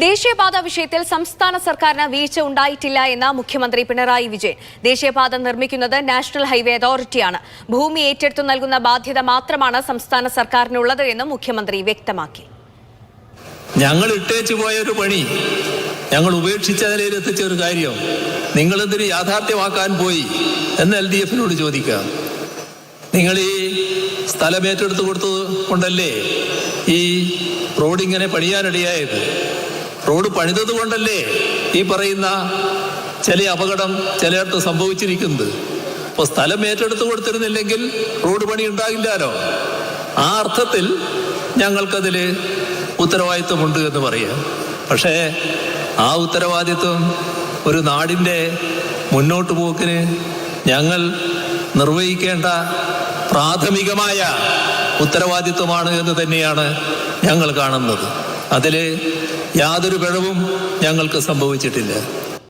ദേശീയപാത വിഷയത്തിൽ സംസ്ഥാന സർക്കാരിന് വീഴ്ച ഉണ്ടായിട്ടില്ല എന്ന് മുഖ്യമന്ത്രി പിണറായി വിജയൻ. ദേശീയപാത നിർമ്മിക്കുന്നത് നാഷണൽ ഹൈവേ അതോറിറ്റിയാണ്. ഭൂമി ഏറ്റെടുത്തു നൽകുന്ന ബാധ്യത മാത്രമാണ് സംസ്ഥാന സർക്കാരിനുള്ളത് എന്നും മുഖ്യമന്ത്രി വ്യക്തമാക്കി. ഞങ്ങൾ ഇട്ടേച്ചു പോയൊരു പണി ഞങ്ങൾ ഉപേക്ഷിച്ച നിലയിൽ എത്തിച്ച ഒരു കാര്യം നിങ്ങളെന്തിന് യാഥാർത്ഥ്യമാക്കാൻ പോയി എന്ന് LDF-നോട് ചോദിക്കാം. നിങ്ങൾ ഈ സ്ഥലം ഏറ്റെടുത്ത് കൊടുത്തത് കൊണ്ടല്ലേ ഈ റോഡ് ഇങ്ങനെ പണിയാനിടയായത്? റോഡ് പണിതത് കൊണ്ടല്ലേ ഈ പറയുന്ന ചില അപകടം ചിലയിടത്ത് സംഭവിച്ചിരിക്കുന്നത്? അപ്പോൾ സ്ഥലം ഏറ്റെടുത്ത് കൊടുത്തിരുന്നില്ലെങ്കിൽ റോഡ് പണി ഉണ്ടാകില്ലാലോ. ആ അർത്ഥത്തിൽ ഞങ്ങൾക്കതിൽ ഉത്തരവാദിത്വമുണ്ട് എന്ന് പറയാം. പക്ഷേ ആ ഉത്തരവാദിത്വം ഒരു നാടിൻ്റെ മുന്നോട്ട് പോക്കിന് ഞങ്ങൾ നിർവഹിക്കേണ്ട പ്രാഥമികമായ ഉത്തരവാദിത്വമാണ് എന്ന് തന്നെയാണ് ഞങ്ങൾ കാണുന്നത്. അതിൽ യാതൊരു പിഴവും ഞങ്ങൾക്ക് സംഭവിച്ചിട്ടില്ല.